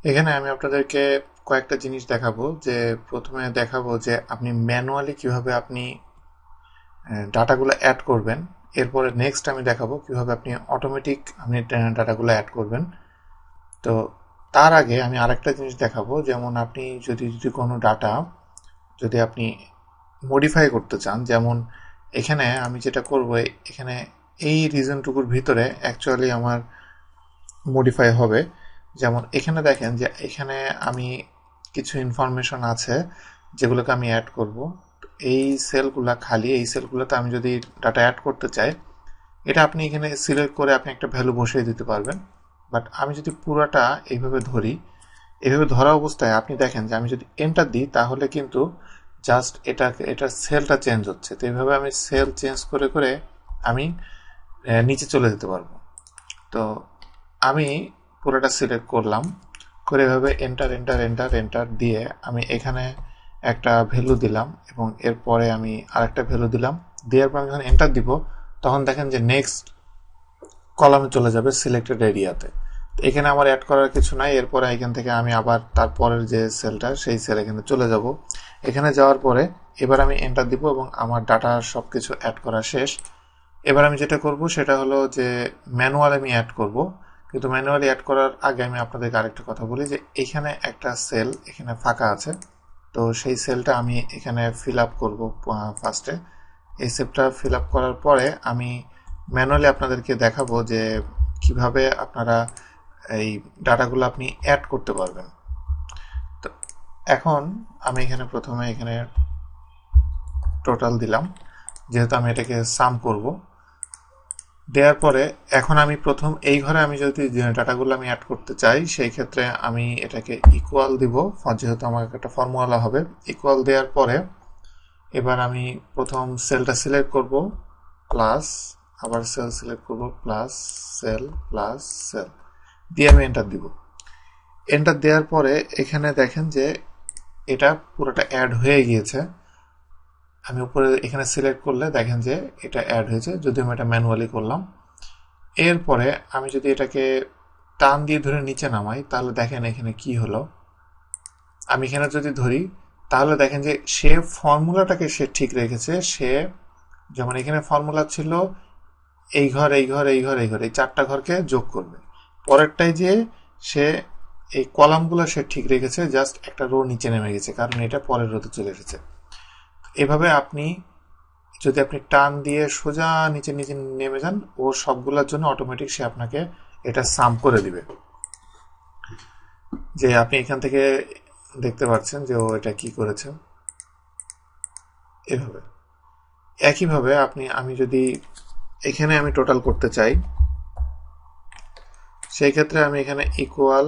এখানে আমি আপনাদেরকে কয়েকটা জিনিস দেখাবো। যে প্রথমে দেখাবো যে আপনি ম্যানুয়ালি কিভাবে আপনি ডাটাগুলো অ্যাড করবেন। এরপরে নেক্সট আমি দেখাবো কিভাবে আপনি অটোমেটিক আপনি ডাটাগুলো অ্যাড করবেন। তো তার আগে আমি আরেকটা জিনিস দেখাবো, যেমন আপনি যদি যদি কোনো ডাটা যদি আপনি মডিফাই করতে চান, যেমন এখানে আমি যেটা করব, এখানে এই রিজনটুকুর ভিতরে অ্যাকচুয়ালি আমার মডিফাই হবে। যেমন এখানে দেখেন যে এখানে আমি কিছু ইনফরমেশন আছে যেগুলোকে আমি অ্যাড করব। এই সেলগুলা খালি, এই সেলগুলোতে আমি যদি ডাটা অ্যাড করতে চাই, এটা আপনি এখানে সিলেক্ট করে আপনি একটা ভ্যালু বসিয়ে দিতে পারবেন। বাট আমি যদি পুরোটা এইভাবে ধরি, এইভাবে ধরা অবস্থায় আপনি দেখেন যে আমি যদি এন্টার দিই তাহলে কিন্তু জাস্ট এটার সেলটা চেঞ্জ হচ্ছে। তো এইভাবে আমি সেল চেঞ্জ করে করে আমি নিচে চলে যেতে পারবো। তো আমি পুরোটা সিলেক্ট করলাম, করে এভাবে এন্টার এন্টার এন্টার এন্টার দিয়ে আমি এখানে একটা ভ্যালু দিলাম এবং এরপরে আমি আরেকটা ভ্যালু দিলাম। দেওয়ার পর আমি যখন এন্টার দিব তখন দেখেন যে নেক্সট কলামে চলে যাবে সিলেক্টেড এরিয়াতে। এখানে আমার অ্যাড করার কিছু নাই। এরপরে এখান থেকে আমি আবার তারপরের যে সেলটা সেই সেল এখানে চলে যাব। এখানে যাওয়ার পরে এবার আমি এন্টার দিব এবং আমার ডাটা সব কিছু অ্যাড করা শেষ। এবার আমি যেটা করব সেটা হলো যে ম্যানুয়াল আমি অ্যাড করব। কিন্তু ম্যানুয়ালি অ্যাড করার আগে আমি আপনাদেরকে আরেকটা কথা বলি যে এখানে একটা সেল এখানে ফাঁকা আছে। তো সেই সেলটা আমি এখানে ফিল আপ করবো ফার্স্টে। এই সেলটা ফিল আপ করার পরে আমি ম্যানুয়ালি আপনাদেরকে দেখাবো যে কিভাবে আপনারা এই ডাটাগুলো আপনি অ্যাড করতে পারবেন। তো এখন আমি এখানে প্রথমে এখানে টোটাল দিলাম, যেহেতু আমি এটাকে সাম করব। দেওয়ার পরে এখন আমি প্রথম এই ঘরে আমি যদি ডাটাগুলো আমি অ্যাড করতে চাই, সেই ক্ষেত্রে আমি এটাকে ইকুয়াল দিব, যেহেতু আমার একটা ফর্মুলা হবে। ইকুয়াল দেওয়ার পরে এবার আমি প্রথম সেলটা সিলেক্ট করব, প্লাস আবার সেল সিলেক্ট করব, প্লাস সেল দিয়ে আমি এন্টার দিব। এন্টার দেওয়ার পরে এখানে দেখেন যে এটা পুরোটা অ্যাড হয়ে গিয়েছে। আমি উপরে এখানে সিলেক্ট করলে দেখেন যে এটা অ্যাড হয়েছে, যদি আমি এটা ম্যানুয়ালি করলাম। এরপরে আমি যদি এটাকে টান দিয়ে ধরে নিচে নামাই তাহলে দেখেন এখানে কি হলো। আমি এখানে যদি ধরি তাহলে দেখেন যে সে ফর্মুলাটাকে সে ঠিক রেখেছে। সে যেমন এখানে ফর্মুলা ছিল এই ঘর এই ঘর এই ঘর এই ঘর, এই চারটা ঘরকে যোগ করবে। পরেরটাই যে সে এই কলামগুলো সে ঠিক রেখেছে, জাস্ট একটা রো নিচে নেমে গেছে কারণ এটা পরের রোতে চলে এসেছে। এভাবে আপনি যদি আপনি টান দিয়ে সোজা নিচে নিচে নেমে যান, ও সবগুলোর জন্য অটোমেটিক সে আপনাকে এটা সাম করে দিবে। যে আপনি এখান থেকে দেখতে পাচ্ছেন যে ও এটা কি করেছে। এভাবে একইভাবে আমি যদি এখানে আমি টোটাল করতে চাই, সেই ক্ষেত্রে আমি এখানে ইকুয়াল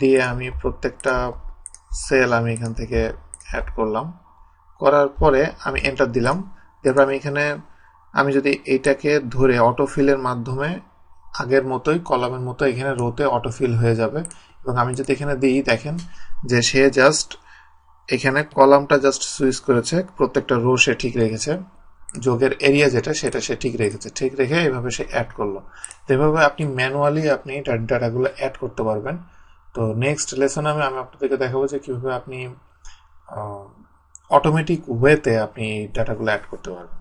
দিয়ে আমি প্রত্যেকটা সেল আমি এখান থেকে অ্যাড করলাম। করার পরে আমি এন্টার দিলাম। এরপর আমি এখানে আমি যদি এইটাকে ধরে অটোফিলের মাধ্যমে আগের মতোই কলামের মতো এখানে রোতে অটোফিল হয়ে যাবে। এবং আমি যদি এখানে দিই দেখেন যে সে জাস্ট এখানে কলামটা জাস্ট সুইচ করেছে, প্রত্যেকটা রো সে ঠিক রেখেছে, যোগের এরিয়া যেটা সেটা সে ঠিক রেখেছে। ঠিক রেখে এভাবে সে অ্যাড করলো। তো এভাবে আপনি ম্যানুয়ালি আপনি ডাটাগুলো অ্যাড করতে পারবেন। তো নেক্সট লেসনে আমি আপনাদেরকে দেখাবো যে কিভাবে আপনি অটোমেটিক ওয়েতে আপনি ডাটাগুলো অ্যাড করতে পারবেন।